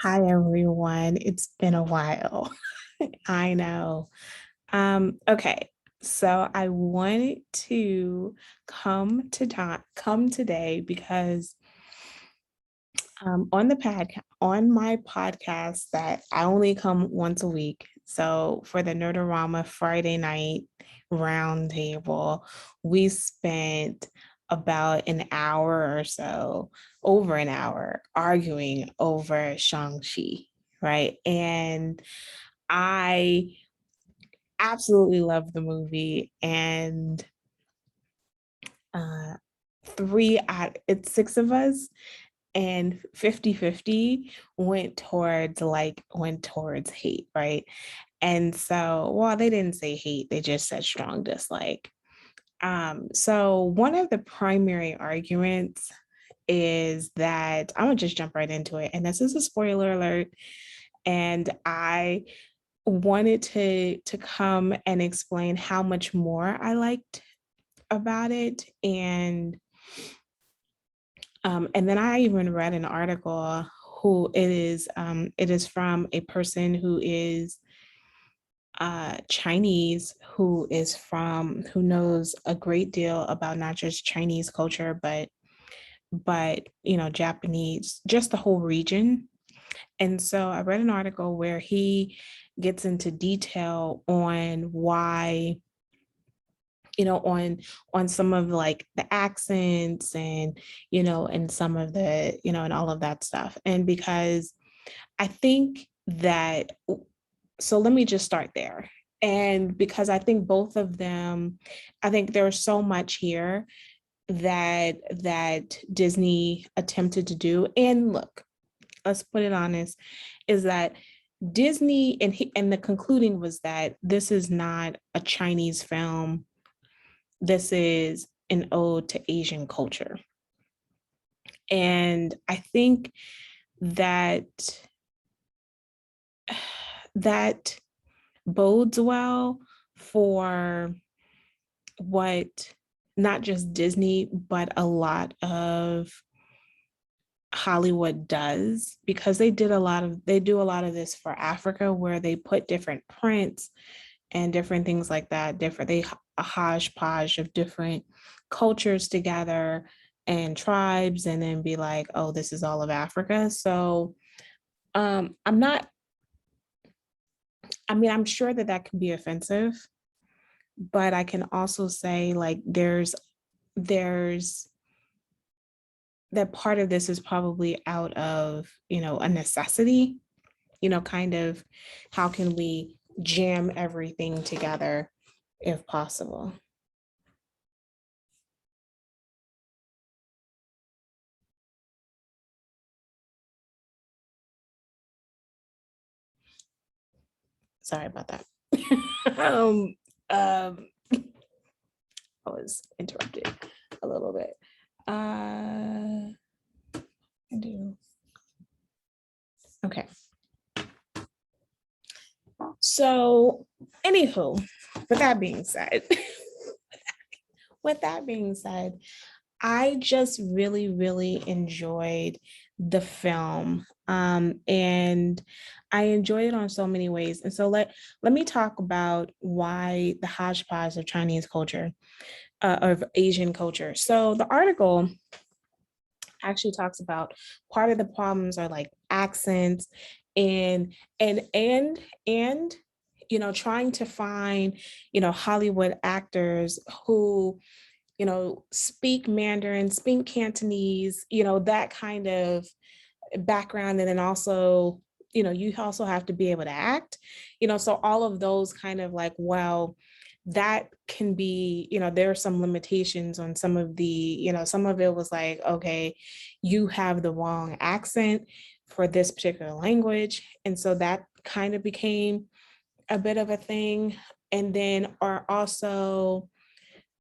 Hi everyone. It's been a while. I know. Okay. So I wanted to come today because on my podcast that I only come once a week. So for the Nerdorama Friday night roundtable, we spent about an hour or so, over an hour, arguing over Shang Chi, right? And I absolutely love the movie, and uh it's six of us, and 50-50 went towards hate, right? And so, well, they didn't say hate, they just said strong dislike. So one of the primary arguments is that I'm gonna just jump right into it, and this is a spoiler alert. And I wanted to come and explain how much more I liked about it. And then I even read an article who it is from a person who is Chinese, who knows a great deal about not just Chinese culture, but Japanese, just the whole region. And so I read an article where he gets into detail on why, on some of like the accents, and some of the, and all of that stuff. And because I think that so let me just start there. And because I think both of them, I think there's so much here that Disney attempted to do. And look, let's put it honest, is that Disney, and the concluding was that this is not a Chinese film. This is an ode to Asian culture. And I think that that bodes well for what not just Disney, but a lot of Hollywood does, because they do a lot of this for Africa, where they put different prints and different things like that, they a hodgepodge of different cultures together and tribes, and then be like, oh, this is all of Africa. So I'm not, I mean, I'm sure that can be offensive, but I can also say, like, there's that part of this is probably out of, a necessity, kind of how can we jam everything together if possible. Sorry about that. um, um, I was interrupted a little bit. I do. Okay. So, anywho, with that being said, with that being said, I just really, really enjoyed the film. And I enjoyed it on so many ways. And so let me talk about why the hodgepodge of Chinese culture, of Asian culture. So the article actually talks about part of the problems are like accents, and and trying to find Hollywood actors who speak Mandarin, speak Cantonese, that kind of background. And then also, you also have to be able to act, so all of those kind of like, well, that can be, there are some limitations on some of the, some of it was like, okay, you have the wrong accent for this particular language. And so that kind of became a bit of a thing. And then are also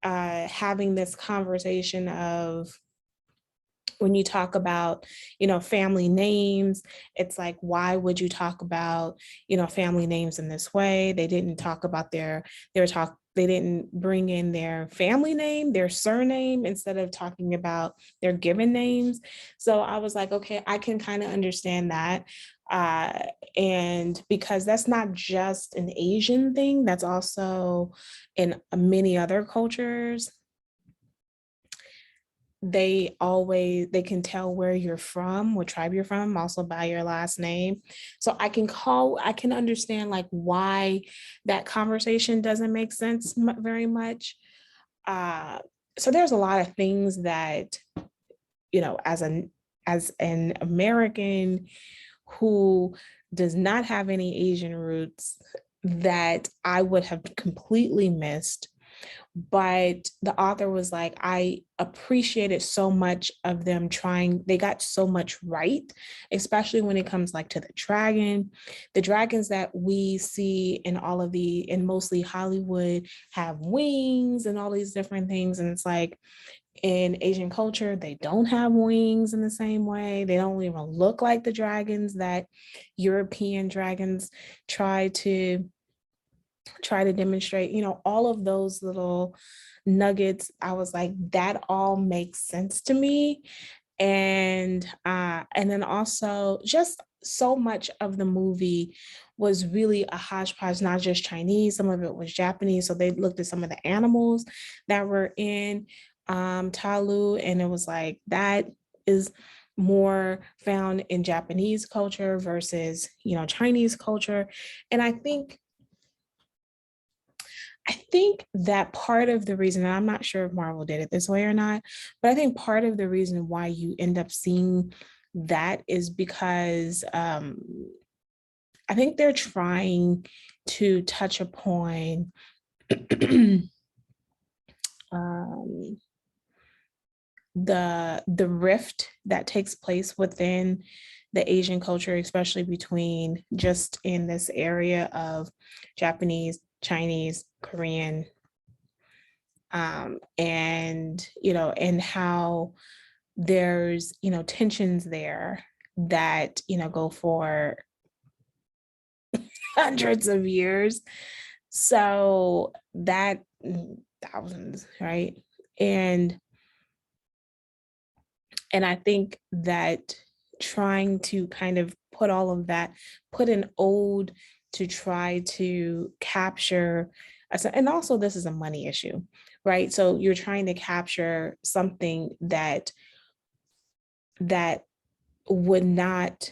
having this conversation of when you talk about, family names, it's like, why would you talk about, family names in this way? They didn't talk about they didn't bring in their family name, their surname, instead of talking about their given names. So I was like, okay, I can kind of understand that. Uh, and because that's not just an Asian thing, that's also in many other cultures. They can tell where you're from, what tribe you're from, also by your last name. So I can understand like why that conversation doesn't make sense very much. uh so there's a lot of things that, as an American who does not have any Asian roots, that I would have completely missed. But the author was like, I appreciated so much of them trying, they got so much right, especially when it comes like to the dragons that we see in in mostly Hollywood have wings and all these different things. And it's like, in Asian culture, they don't have wings in the same way. They don't even look like the dragons that European dragons try to demonstrate, all of those little nuggets. I was like, that all makes sense to me. And then also just so much of the movie was really a hodgepodge, not just Chinese, some of it was Japanese. So they looked at some of the animals that were in Talu, and it was like, that is more found in Japanese culture versus, Chinese culture. And I think that part of the reason, and I'm not sure if Marvel did it this way or not, but I think part of the reason why you end up seeing that is because I think they're trying to touch upon um, the rift that takes place within the Asian culture, especially between just in this area of Japanese, Chinese, Korean, and how there's, tensions there that, go for hundreds of years. So that, thousands, right? And I think that trying to kind of put all of that, put an ode to try to capture, and also this is a money issue, right? So you're trying to capture something that would not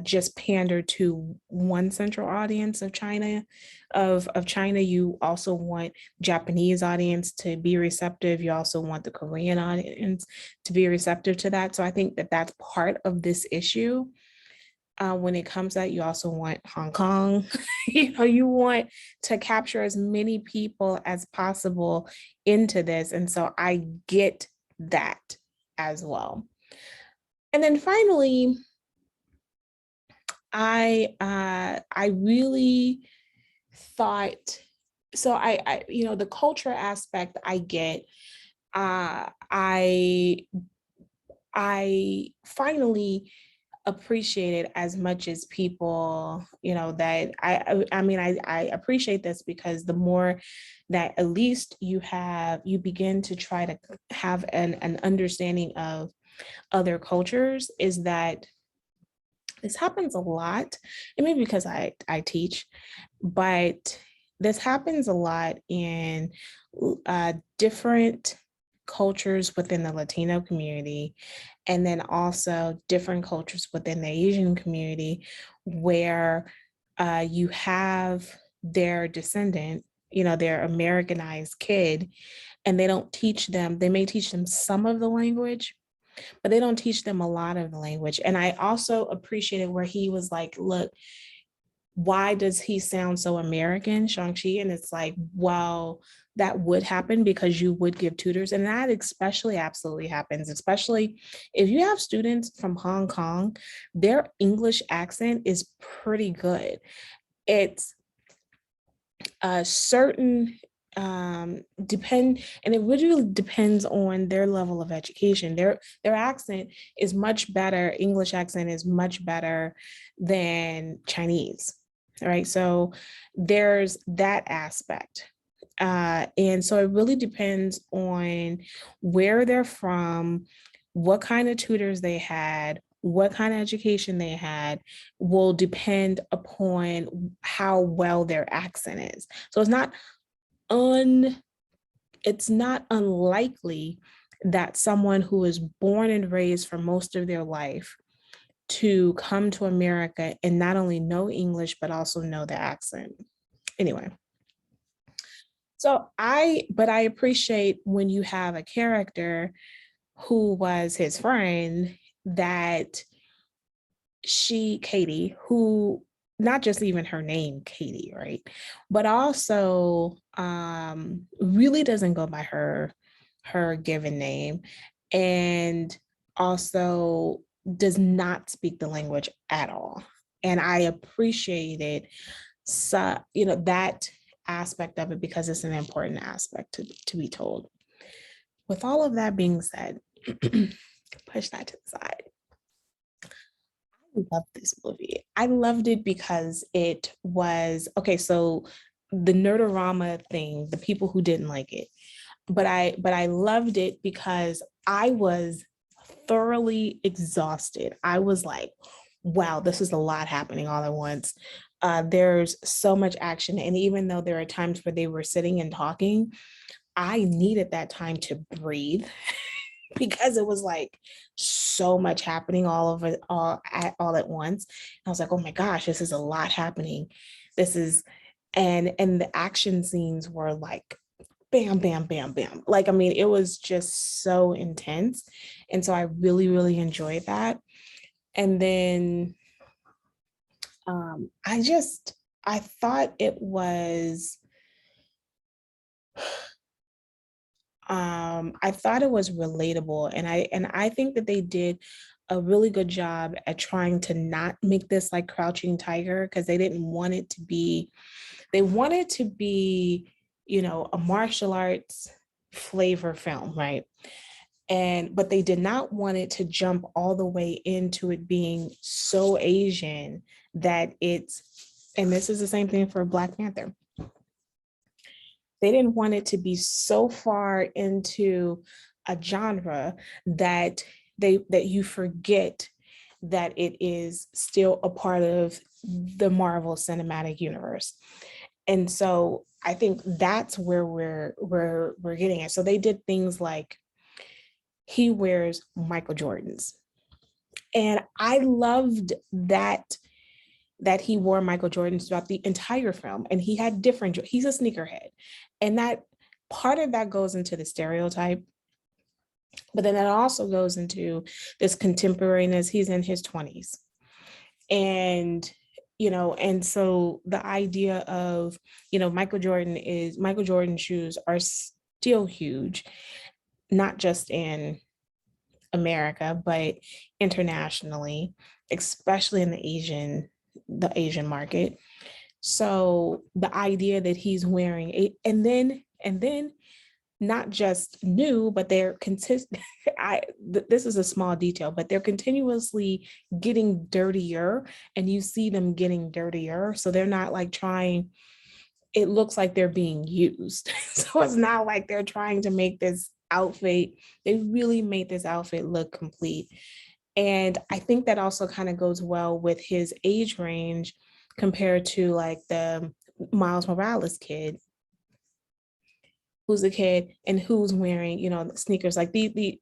just pander to one central audience of China, of China. You also want Japanese audience to be receptive. You also want the Korean audience to be receptive to that. So I think that that's part of this issue. When it comes to that, you also want Hong Kong. You want to capture as many people as possible into this. And so I get that as well. And then finally, I really thought, so the culture aspect I get. uh I I finally appreciated as much as people, that I mean, I appreciate this because the more that at least you begin to try to have an understanding of other cultures, is that this happens a lot, and maybe because I teach, but this happens a lot in different cultures within the Latino community, and then also different cultures within the Asian community, where you have their descendant, their Americanized kid, and they may teach them some of the language, but they don't teach them a lot of the language. And I also appreciated where he was like, look, why does he sound so American, Shang-Chi? And it's like, well, that would happen because you would give tutors. And that especially absolutely happens, especially if you have students from Hong Kong, their English accent is pretty good. It's a certain depend, and it really depends on their level of education. Their accent is much better. English accent is much better than Chinese, right? So there's that aspect. And so it really depends on where they're from, what kind of tutors they had, what kind of education they had will depend upon how well their accent is. So un it's not unlikely that someone who is born and raised for most of their life to come to America and not only know English but also know the accent. Anyway, but I appreciate when you have a character who was his friend, that Katie, who, not just even her name, Katie, right? But also really doesn't go by her given name, and also does not speak the language at all. And I appreciated that aspect of it, because it's an important aspect to be told. With all of that being said, push that to the side. I love this movie. I loved it because it was okay. So the Nerdorama thing, the people who didn't like it, but I loved it because I was thoroughly exhausted. I was like, wow, this is a lot happening all at once. There's so much action, and even though there are times where they were sitting and talking, I needed that time to breathe because it was like so much happening all of it all at once. And I was like, oh my gosh, this is a lot happening. This is and the action scenes were like bam, bam, bam, bam. Like, I mean, it was just so intense. And so I really, really enjoyed that. And then I thought it was I thought it was relatable, and I think that they did a really good job at trying to not make this like Crouching Tiger, because they didn't want it to be, they wanted to be, a martial arts flavor film, right? And but they did not want it to jump all the way into it being so Asian that and this is the same thing for Black Panther. They didn't want it to be so far into a genre that that you forget that it is still a part of the Marvel Cinematic Universe. And so I think that's where we're getting at. So they did things like he wears Michael Jordans. And I loved that he wore Michael Jordans throughout the entire film, and he had he's a sneakerhead. And that part of that goes into the stereotype, but then that also goes into this contemporaneous, he's in his 20s. And and so the idea of, Michael Jordan shoes are still huge, not just in America, but internationally, especially in the Asian market. So the idea that he's wearing and then not just new, but they're consistent. This is a small detail, but they're continuously getting dirtier, and you see them getting dirtier. So they're not like trying, it looks like they're being used. So it's not like they're trying to make this outfit. They really made this outfit look complete. And I think that also kind of goes well with his age range compared to like the Miles Morales kid, who's a kid and who's wearing, sneakers like the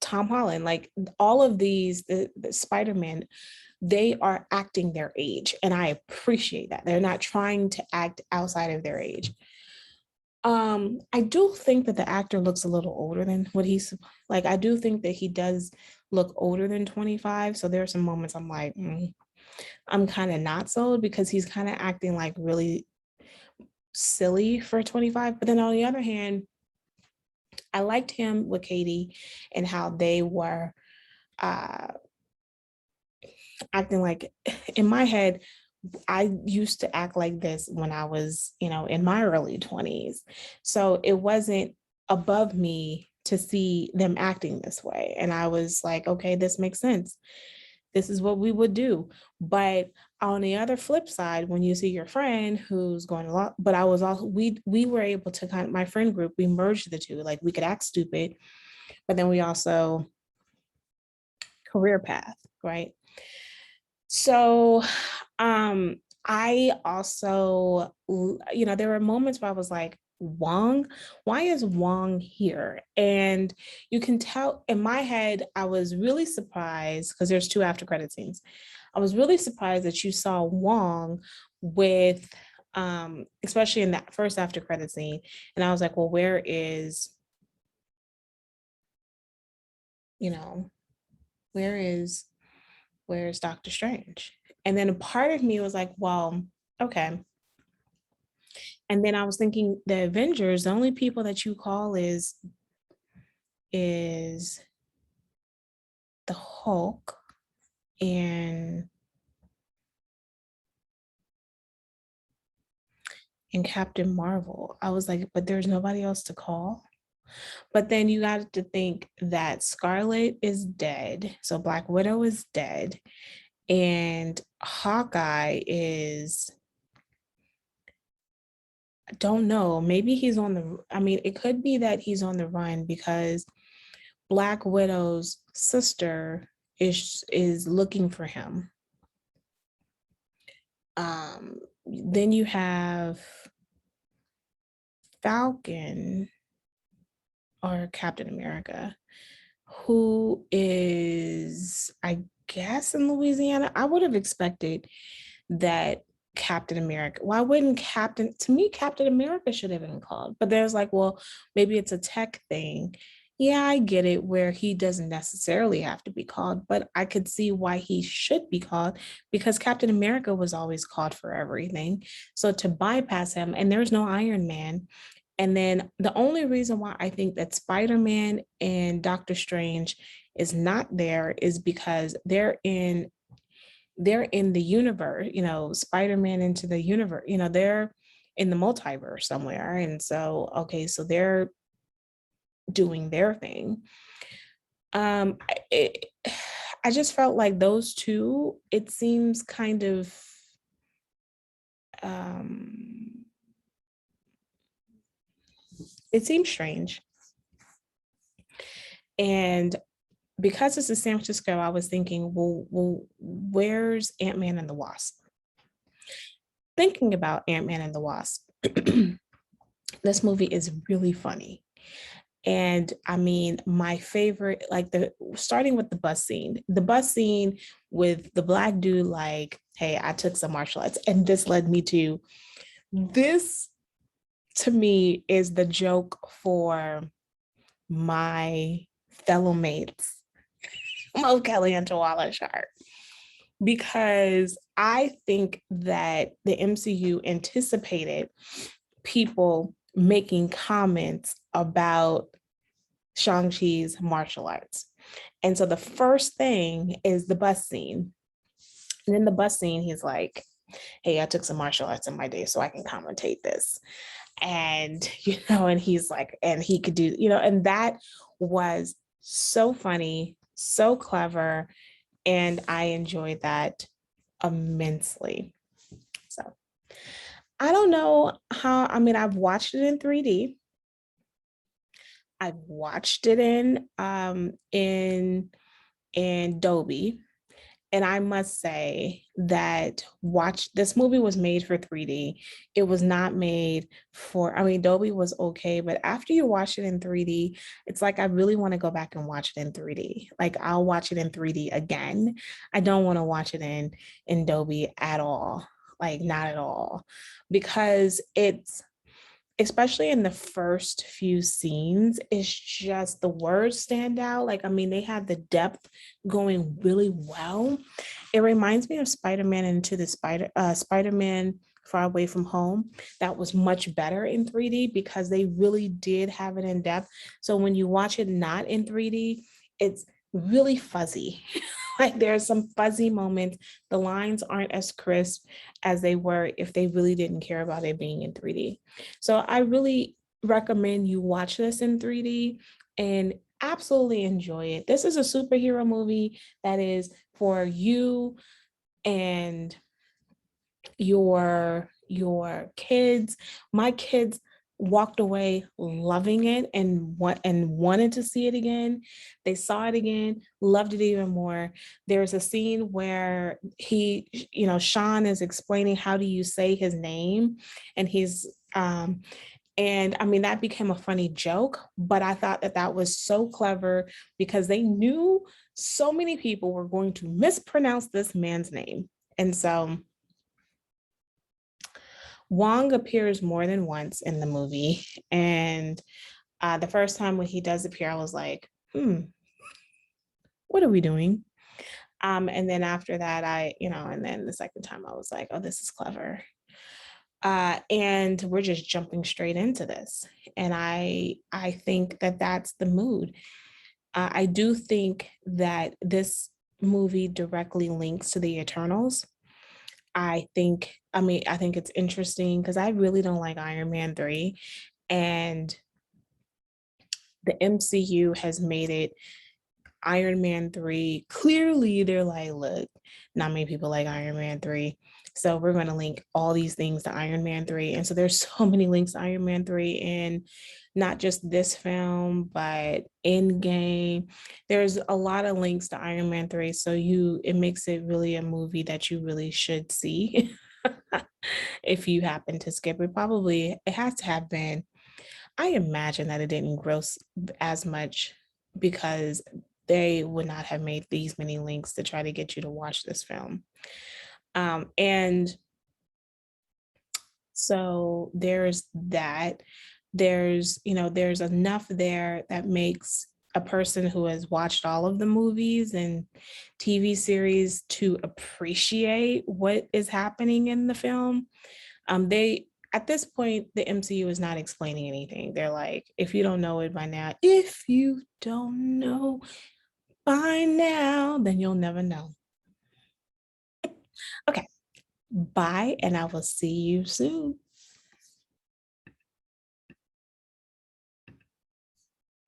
Tom Holland, like all of these, the Spider-Man, they are acting their age. And I appreciate that. They're not trying to act outside of their age. I do think that the actor looks a little older than what he's like. I do think that he does look older than 25. So there are some moments I'm like, I'm kind of not sold, because he's kind of acting like really silly for 25. But then on the other hand, I liked him with Katie and how they were acting like, in my head, I used to act like this when I was, in my early 20s. So it wasn't above me to see them acting this way. And I was like, okay, this makes sense. This is what we would do. But on the other flip side, when you see your friend who's going a lot, but I was also, we were able to my friend group, we merged the two. Like we could act stupid, but then we also career path, right? So I also, there were moments where I was like, Wong, why is Wong here? And you can tell in my head, I was really surprised because there's two after credit scenes. I was really surprised that you saw Wong with, especially in that first after credit scene. And I was like, well, you know, where is where's Doctor Strange? And then a part of me was like, well, okay. And then I was thinking the Avengers, the only people that you call is the Hulk and Captain Marvel. I was like, but there's nobody else to call. But then you got to think that Scarlet is dead. So Black Widow is dead. And Hawkeye is, I don't know, maybe he's on the, I mean, it could be that he's on the run because Black Widow's sister is looking for him. Then you have Falcon or Captain America, who is, I guess, in Louisiana. I would have expected that Captain America. Why wouldn't to me, Captain America should have been called. But there's like, well, maybe it's a tech thing. Yeah, I get it where he doesn't necessarily have to be called, but I could see why he should be called because Captain America was always called for everything. So to bypass him, and there's no Iron Man. And then the only reason why I think that Spider-Man and Doctor Strange is not there is because they're in the universe, Spider-Man into the universe, they're in the multiverse somewhere. And so, okay, so they're doing their thing. Um, it, I just felt like those two, it seems kind of, it seems strange. And because it's in San Francisco, I was thinking, well, where's Ant-Man and the Wasp? Thinking about Ant-Man and the Wasp, this movie is really funny. And I mean, my favorite, like starting with the bus scene with the Black dude, like, hey, I took some martial arts. And this led me to this, to me, is the joke for my fellow mates, Mo Kelly and Tawala Sharp, because I think that the MCU anticipated people making comments about Shang Chi's martial arts. And so the first thing is the bus scene. And in the bus scene, he's like, hey, I took some martial arts in my day so I can commentate this. And, and he's like, and he could do, and that was so funny, so clever. And I enjoyed that immensely. So I don't know how, I mean, I've watched it in 3D. I've watched it in Dolby. And I must say that this movie was made for 3D. It was not made for, I mean, Dolby was okay, but after you watch it in 3D, it's like I really want to go back and watch it in 3D. Like I'll watch it in 3D again. I don't want to watch it in Dolby at all. Like not at all. Because it's, especially in the first few scenes, it's just the words stand out. Like, I mean, they have the depth going really well. It reminds me of Spider-Man into the Spider-Man Far Away from Home. That was much better in 3D because they really did have it in depth. So when you watch it not in 3D, it's really fuzzy. Like there are some fuzzy moments. The lines aren't as crisp as they were if they really didn't care about it being in 3D. So I really recommend you watch this in 3D and absolutely enjoy it. This is a superhero movie that is for you and your kids. My kids walked away loving it and wanted to see it again. They saw it again, loved it even more. There's a scene where Sean is explaining how do you say his name, and and I mean, that became a funny joke, but I thought that that was so clever because they knew so many people were going to mispronounce this man's name. And so Wong appears more than once in the movie. And the first time when he does appear, I was like, what are we doing? And then after that, and then the second time I was like, oh, this is clever. And we're just jumping straight into this. And I think that that's the mood. I do think that this movie directly links to the Eternals. I think it's interesting because I really don't like Iron Man 3. And the MCU has made it Iron Man 3. Clearly, they're like, look, not many people like Iron Man 3. So we're going to link all these things to Iron Man 3. And so there's so many links to Iron Man 3 in not just this film, but Endgame. There's a lot of links to Iron Man 3. So it makes it really a movie that you really should see. If you happen to skip it, probably it has to have been. I imagine that it didn't gross as much because they would not have made these many links to try to get you to watch this film. And so there's that. There's enough there that makes a person who has watched all of the movies and TV series to appreciate what is happening in the film. They At this point, the MCU is not explaining anything. They're like, if you don't know it by now, if you don't know by now, then you'll never know. Okay, bye, and I will see you soon.